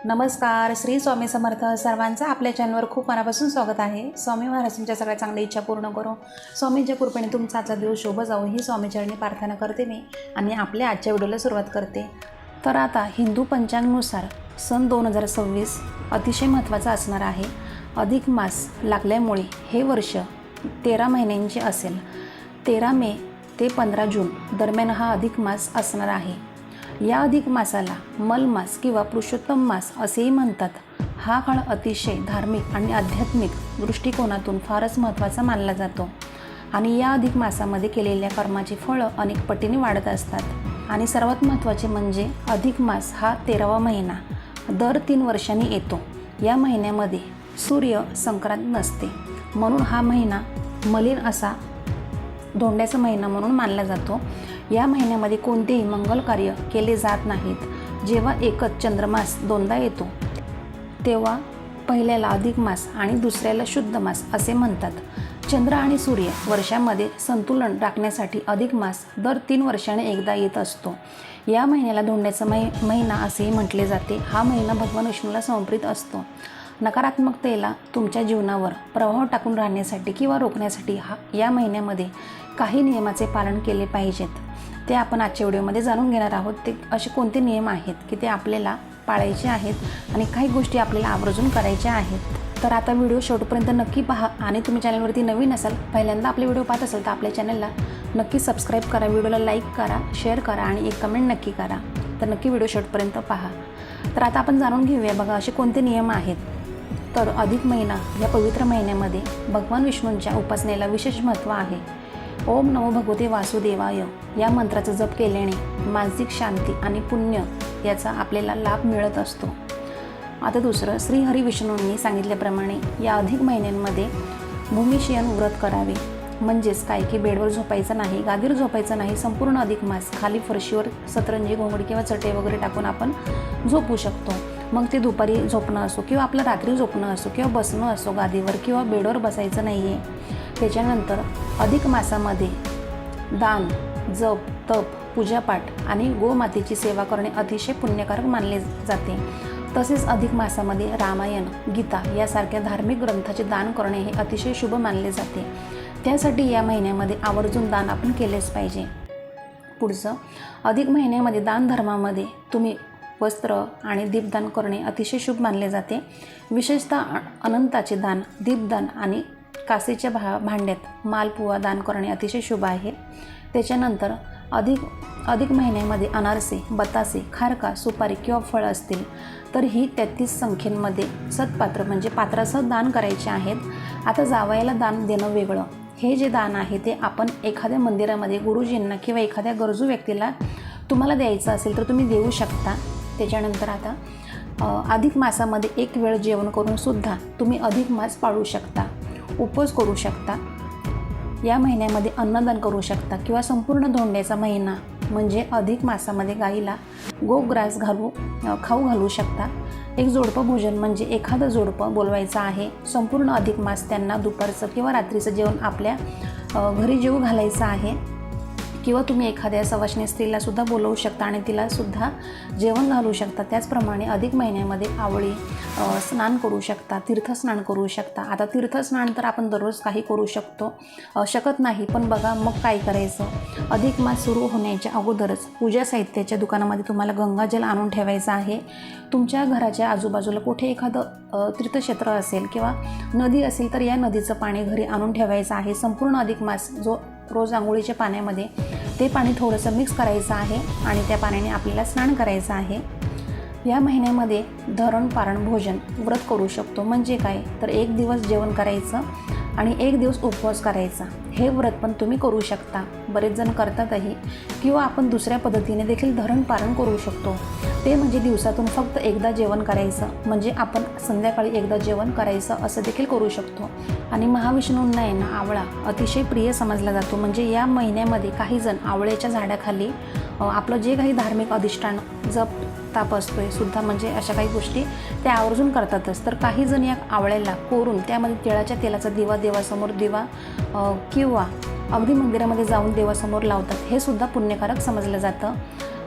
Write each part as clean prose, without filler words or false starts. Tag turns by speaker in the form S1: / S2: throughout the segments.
S1: नमस्कार. श्री स्वामी समर्थ. सर्वांचं आपल्या चॅनलवर खूप मनापासून स्वागत आहे. स्वामी महाराज तुमच्या सगळ्या चांगल्या इच्छा पूर्ण करो. स्वामींच्या कृपेने तुमचा आजचा दिवस शुभ जाऊ ही स्वामीचरणी प्रार्थना करते मी आणि आपल्या आजच्या व्हिडिओला सुरुवात करते. तर आता हिंदू पंचांगानुसार सन 2026 अतिशय महत्त्वाचा असणार आहे. अधिक मास लागल्यामुळे हे वर्ष 13 महिन्यांचे असेल. 13 मे ते 15 जून दरम्यान हा अधिक मास असणार आहे. या अधिक मासाला मलमास किंवा पुरुषोत्तम मास असेही म्हणतात. हा काळ अतिशय धार्मिक आणि आध्यात्मिक दृष्टिकोनातून फारच महत्त्वाचा मानला जातो आणि या अधिक मासामध्ये केलेल्या कर्माची फळं अनेक पटीने वाढत असतात. आणि सर्वात महत्त्वाचे म्हणजे अधिक मास हा 13वा महिना दर 3 वर्षांनी येतो. या महिन्यामध्ये सूर्य संक्रांत नसते, म्हणून हा महिना मलिन असा धोंड्याचा महिना म्हणून मानला जातो. या महिन्यामध्ये कोणतेही मंगल कार्य केले जात नाहीत. जेव्हा एकच चंद्रमास दोनदा येतो तेव्हा पहिल्याला अधिक मास आणि दुसऱ्याला शुद्ध मास असे म्हणतात. चंद्र आणि सूर्य वर्षामध्ये संतुलन राखण्यासाठी अधिक मास दर 3 वर्षांनी एकदा येत असतो. या महिन्याला धोंड्याचा महिना असेही म्हटले जाते. हा महिना भगवान विष्णूला समर्पित असतो. नकारात्मकतेला तुमच्या जीवनावर प्रभाव टाकून राहण्यासाठी किंवा रोखण्यासाठी या महिन्यामध्ये काही नियमाचे पालन केले पाहिजेत. ते आपण आजच्या व्हिडिओमध्ये जाणून घेणार आहोत. ते असे कोणते नियम आहेत की ते आपल्याला पाळायचे आहेत आणि काही गोष्टी आपल्याला आवर्जून करायच्या आहेत. तर आता व्हिडिओ शेवटपर्यंत नक्की पहा आणि तुम्ही चॅनलवरती नवीन असाल, पहिल्यांदा आपले व्हिडिओ पाहत असाल तर आपल्या चॅनलला नक्की सबस्क्राईब करा, व्हिडिओला लाईक करा, शेअर करा आणि एक कमेंट नक्की करा. तर नक्की व्हिडिओ शेवटपर्यंत पहा. तर आता आपण जाणून घेऊया बघा असे कोणते नियम आहेत. तर अधिक महिना या पवित्र महिन्यामध्ये भगवान विष्णूंच्या उपासनेला विशेष महत्त्व आहे. ओम नमो भगवते वासुदेवाय या मंत्राचा जप केल्याने मानसिक शांती आणि पुण्य याचा आपल्याला लाभ मिळत असतो. आता दुसरं, श्रीहरी विष्णूंनी सांगितल्याप्रमाणे या अधिक महिन्यांमध्ये भूमिशयन व्रत करावे. म्हणजेच काय की बेडवर झोपायचं नाही, गादीवर झोपायचं नाही. संपूर्ण अधिक मास खाली फरशीवर सतरंजी, घोंगडी किंवा चटई वगैरे टाकून आपण झोपू शकतो. मग ते दुपारी झोपणं असो किंवा आपलं रात्री झोपणं असो किंवा बसणं असो गादीवर किंवा बेडवर बसायचं नाही आहे. त्याच्यानंतर अधिक मासामध्ये दान, जप, तप, पूजापाठ आणि गोमातेची सेवा करणे अतिशय पुण्यकारक मानले जाते. तसेच अधिक मासामध्ये रामायण, गीता यासारख्या धार्मिक ग्रंथाचे दान करणे हे अतिशय शुभ मानले जाते. त्यासाठी या महिन्यामध्ये आवर्जून दान आपण केलेच पाहिजे. पुढचं, अधिक महिन्यामध्ये दान धर्मामध्ये तुम्ही वस्त्र आणि दीपदान करणे अतिशय शुभ मानले जाते. विशेषतः अनंताचे दान, दीपदान आणि कासेच्या भांड्यात मालपुवा दान करणे अतिशय शुभ आहे. त्याच्यानंतर अधिक महिन्यामध्ये अनारसे, बतासे, खारका, सुपारी किंवा फळं असतील तर ही 33 संख्येमध्ये सत्पात्र म्हणजे पात्रासह दान करायचे आहेत. आता जावयाला दान देणं वेगळं. हे जे दान आहे ते आपण एखाद्या मंदिरामध्ये गुरुजींना किंवा एखाद्या गरजू व्यक्तीला तुम्हाला द्यायचं असेल तर तुम्ही देऊ शकता. त्याच्यानंतर आता अधिक मासामध्ये एक वेळ जेवण करून सुद्धा तुम्ही अधिक मास पाळू शकता, उपवास करू शकता. या महिन्यामध्ये अन्नदान करू शकता किंवा संपूर्ण धोंड्याचा महिना म्हणजे अधिक मासामध्ये गाईला गोग्रास खाऊ घालू शकता. एक जोडपं भोजन म्हणजे एखादं जोडपं बोलवायचं आहे. संपूर्ण अधिक मास त्यांना दुपारचं किंवा रात्रीचं जेवण आपल्या घरी जेवू घालायचं आहे. किंवा तुम्ही एखाद्या सवाष्णी स्त्रीलासुद्धा बोलवू शकता आणि तिलासुद्धा जेवण घालू शकता. त्याचप्रमाणे अधिक महिन्यामध्ये आवळी स्नान करू शकता, तीर्थस्नान करू शकता. आता तीर्थस्नान तर आपण दररोज काही करू शकत नाही, पण बघा मग काय करायचं. अधिक मास सुरू होण्याच्या अगोदरच पूजा साहित्याच्या दुकानामध्ये तुम्हाला गंगाजल आणून ठेवायचं आहे. तुमच्या घराच्या आजूबाजूला कुठे एखादं तीर्थक्षेत्र असेल किंवा नदी असेल तर या नदीचं पाणी घरी आणून ठेवायचं आहे. संपूर्ण अधिक मास जो रोज आंघोळीच्या पाण्यामध्ये ते पाणी थोडंसं मिक्स करायचं आहे आणि त्या पाण्याने आपल्याला स्नान करायचं आहे. या महिन्यामध्ये धरण पारण भोजन व्रत करू शकतो. म्हणजे काय तर 1 दिवस जेवण करायचं आणि 1 दिवस उपवास करायचा. हे व्रत पण तुम्ही करू शकता. बरेच जण करतातही. किंवा आपण दुसऱ्या पद्धतीने देखील धरण पारण करू शकतो. ते म्हणजे दिवसातून फक्त एकदा जेवण करायचं, म्हणजे आपण संध्याकाळी एकदा जेवण करायचं असं देखील करू शकतो. आणि महाविष्णूंना आहे ना आवळा अतिशय प्रिय समजला जातो. म्हणजे या महिन्यामध्ये काही जण आवळ्याच्या झाडाखाली आपलं जे काही धार्मिक अधिष्ठान जप ताप असतोय सुद्धा म्हणजे अशा काही गोष्टी ते आवर्जून करतातच. तर काही जण या आवळ्याला कोरून त्यामध्ये तिळाच्या तेलाचा देवासमोर किंवा अगदी मंदिरामध्ये जाऊन देवासमोर लावतात. हे सुद्धा पुण्यकारक समजलं जातं.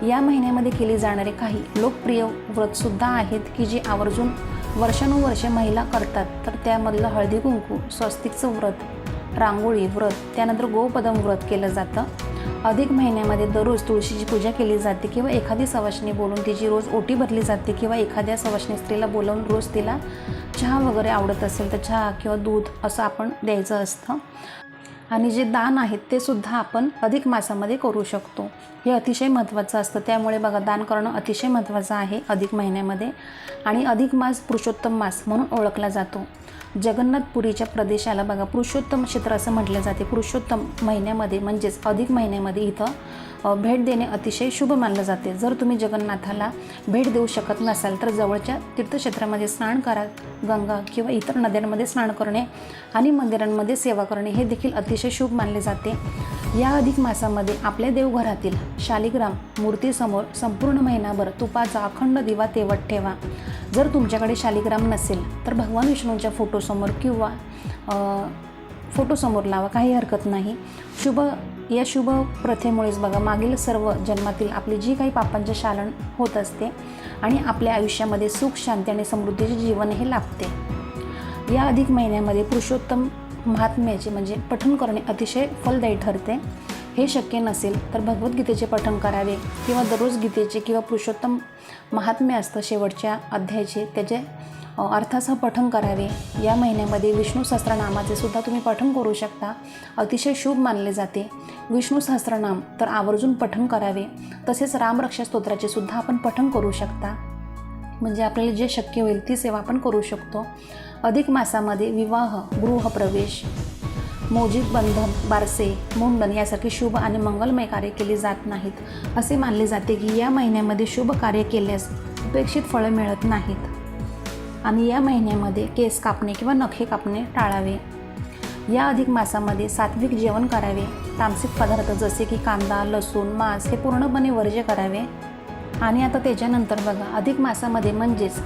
S1: या महिन्यामध्ये केली जाणारे काही लोकप्रिय व्रतसुद्धा आहेत की जे आवर्जून वर्षानुवर्षे महिला करतात. तर त्यामधलं हळदी कुंकू, स्वस्तिकचं व्रत, रांगोळी व्रत, त्यानंतर गोपदम व्रत केलं जातं. अधिक महिन्यामध्ये दररोज तुळशीची पूजा केली जाते किंवा एखादी सवाष्णी बोलून तिची रोज ओटी भरली जाते किंवा एखाद्या सवाष्णी स्त्रीला बोलावून रोज तिला चहा वगैरे आवडत असेल तर चहा किंवा दूध असं आपण द्यायचं असतं. आणि जे दान आहेत ते सुद्धा आपण अधिक मासामध्ये करू शकतो. हे अतिशय महत्त्वाचं असतं. त्यामुळे बघा, दान करणं अतिशय महत्त्वाचं आहे अधिक महिन्यामध्ये. आणि अधिक मास पुरुषोत्तम मास म्हणून ओळखला जातो. जगन्नाथपुरीच्या प्रदेशाला बघा पुरुषोत्तम क्षेत्र असं म्हटलं जाते. पुरुषोत्तम महिन्यामध्ये म्हणजेच अधिक महिन्यामध्ये इथं भेट देणे अतिशय शुभ मानलं जाते. जर तुम्ही जगन्नाथाला भेट देऊ शकत नसाल तर जवळच्या तीर्थक्षेत्रामध्ये स्नान करा. गंगा किंवा इतर नद्यांमध्ये स्नान करणे आणि मंदिरांमध्ये सेवा करणे हे देखील अतिशय शुभ मानले जाते. या अधिक मासामध्ये आपल्या देवघरातील शालिग्राम मूर्तीसमोर संपूर्ण महिनाभर तुपाचा अखंड दिवा तेवत ठेवा. जर तुमच्याकडे शालिग्राम नसेल तर भगवान विष्णूंच्या फोटोसमोर किंवा फोटोसमोर लावा, काही हरकत नाही. या शुभ प्रथेमुळेच बघा मागील सर्व जन्मातील आपली जी काही पापांचे शालन होत असते आणि आपल्या आयुष्यामध्ये सुख, शांती आणि समृद्धीचे जीवन हे लाभते. या अधिक महिन्यामध्ये पुरुषोत्तम महात्म्याचे म्हणजे पठण करणे अतिशय फलदायी ठरते. हे शक्य नसेल तर भगवद्गीतेचे पठण करावे किंवा दररोज गीतेचे किंवा पुरुषोत्तम महात्म्य असतं शेवटच्या अध्यायाचे त्याचे अर्थासह पठण करावे. या महिन्यामध्ये विष्णू सहस्त्रनामाचे सुद्धा तुम्ही पठण करू शकता. अतिशय शुभ मानले जाते. विष्णू सहस्त्रनाम तर आवर्जून पठण करावे. तसेच रामरक्षा स्तोत्राचे सुद्धा आपण पठण करू शकता. म्हणजे आपल्याला जे शक्य होईल ती सेवा आपण करू शकतो. अधिक मासामध्ये विवाह, गृहप्रवेश, मोजीब बंधन, बारसे, मुंडन यासारखी शुभ आणि मंगलमय कार्य केली जात नाहीत. असे मानले जाते की या महिन्यामध्ये शुभ कार्य केल्यास अपेक्षित फळं मिळत नाहीत. आणि या महिन्यामध्ये केस कापणे किंवा नखे कापणे टाळावे. या अधिक मासामध्ये सात्विक जेवण करावे. तामसिक पदार्थ जसे की कांदा, लसूण, मांस हे पूर्णपणे वर्ज्य करावे. आणि आता त्याच्यानंतर बघा, अधिक मासामध्ये म्हणजेच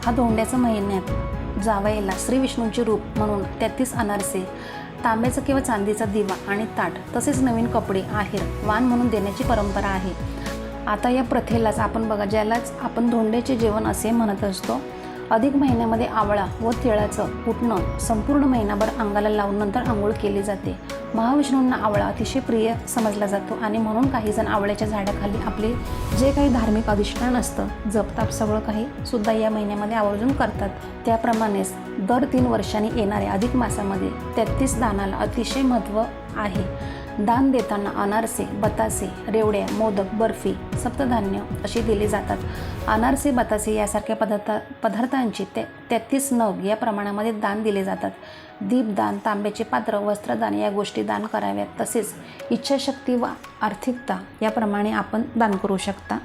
S1: हा धोंड्याचा महिन्यात जावयाला श्री विष्णूंचे रूप म्हणून 33 अनारसे, तांब्याचा किंवा चांदीचा दिवा आणि ताट तसेच नवीन कपडे, आहेर, वाण म्हणून देण्याची परंपरा आहे. आता या प्रथेलाच आपण बघा, ज्यालाच आपण धोंड्याचे जेवण असे म्हणत असतो. अधिक महिन्यामध्ये आवळा व तिळाचं कुटणं संपूर्ण महिनाभर अंगाला लावून नंतर आंघोळ केली जाते. महाविष्णूंना आवळा अतिशय प्रिय समजला जातो आणि म्हणून काही जण आवळ्याच्या झाडाखाली आपले जे काही धार्मिक अधिष्ठान असतं, जपताप सगळं काही सुद्धा या महिन्यामध्ये आवर्जून करतात. त्याप्रमाणेच दर 3 वर्षांनी येणाऱ्या अधिक मासामध्ये 33 दानाला अतिशय महत्त्व आहे. दान देताना अनारसे, बतासे, रेवड्या, मोदक, बर्फी, सप्तधान्य अशी दिली जातात. अनारसे, बतासे यासारख्या पदार्थांची 33 नग या प्रमाणामध्ये दान दिले जातात. दीपदान, तांब्याचे पात्र, वस्त्रदान या गोष्टी दान कराव्यात. तसेच इच्छाशक्ती व आर्थिकता याप्रमाणे आपण दान करू शकता.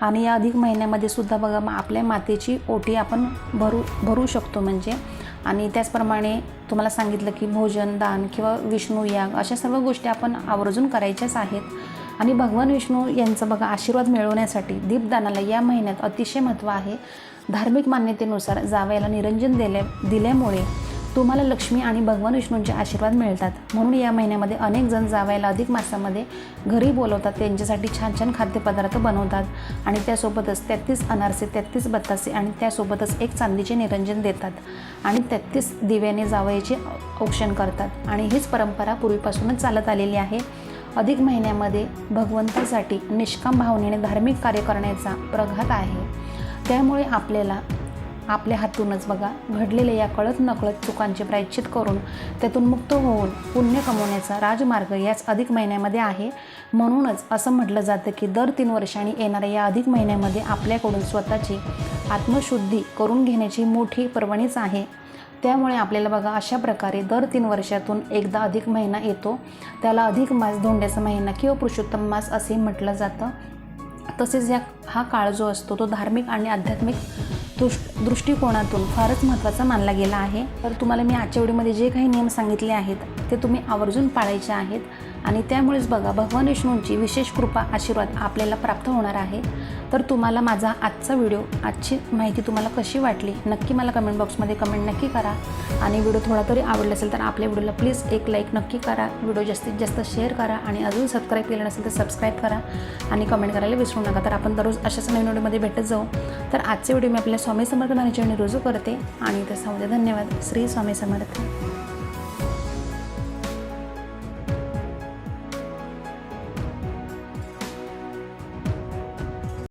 S1: आणि या अधिक महिन्यामध्ये सुद्धा बघा आपल्या मातेची ओटी आपण भरू शकतो म्हणजे. आणि त्याचप्रमाणे तुम्हाला सांगितलं की भोजन, दान किंवा विष्णू याग अशा सर्व गोष्टी आपण आवर्जून करायच्याच आहेत. आणि भगवान विष्णू यांचा बघा आशीर्वाद मिळवण्यासाठी दीपदानाला या महिन्यात अतिशय महत्त्व आहे. धार्मिक मान्यतेनुसार जावयाला निरंजन दिल्यामुळे तुम्हाला लक्ष्मी आणि भगवान विष्णूंचे आशीर्वाद मिळतात. म्हणून या महिन्यामध्ये अनेक जण जावयाला अधिक मासामध्ये घरी बोलवतात, त्यांच्यासाठी छान छान खाद्यपदार्थ बनवतात आणि त्यासोबतच 33 अनारसे, 33 बतासे आणि त्यासोबतच एक चांदीचे निरंजन देतात आणि 33 दिव्याने जावयाचे औक्षण करतात. आणि हीच परंपरा पूर्वीपासूनच चालत आलेली आहे. अधिक महिन्यामध्ये भगवंतासाठी निष्काम भावनेने धार्मिक कार्य करण्याचा प्रघात आहे. त्यामुळे आपल्याला आपल्या हातूनच बघा घडलेल्या या कळत नकळत चुकांचे प्रायश्चित करून त्यातून मुक्त होऊन पुण्य कमवण्याचा राजमार्ग याच अधिक महिन्यामध्ये आहे. म्हणूनच असं म्हटलं जातं की दर 3 वर्षांनी येणाऱ्या या अधिक महिन्यामध्ये आपल्याकडून स्वतःची आत्मशुद्धी करून घेण्याची मोठी पर्वणीच आहे. त्यामुळे आपल्याला बघा अशा प्रकारे दर 3 वर्षातून एकदा अधिक महिना येतो. त्याला अधिक मास, धोंड्याचा महिना किंवा पुरुषोत्तम मास असे म्हटलं जातं. तसेच हा काळ जो असतो तो धार्मिक आणि आध्यात्मिक दृष्टिकोनातून फारच महत्त्वाचा मानला गेला आहे. तर तुम्हाला मी आजच्या व्हिडिओमध्ये जे काही नियम सांगितले आहेत ते तुम्ही आवर्जून पाळायचे आहेत आणि त्यामुळेच बघा भगवान विष्णूंची विशेष कृपा आशीर्वाद आपल्याला प्राप्त होणार आहे। तर तुम्हाला माझा आजचा व्हिडिओ, आजची माहिती तुम्हाला कशी वाटली नक्की मला कमेंट बॉक्समध्ये कमेंट नक्की करा आणि व्हिडिओ थोडा तरी आवडला असेल तर आपल्या व्हिडिओला प्लीज एक लाईक नक्की करा, व्हिडिओ जास्तीत जास्त शेअर करा आणि अजून सबस्क्राईब केलं नसेल तर सबस्क्राईब करा आणि कमेंट करायला विसरू नका। तर आपण दररोज अशाच नवीन व्हिडिओमध्ये भेटत जाऊ। तर आजचे व्हिडिओ मी आपल्या स्वामी समर्थ नावाने रुजू करते आणि तसा उद्या धन्यवाद। श्री स्वामी समर्थ।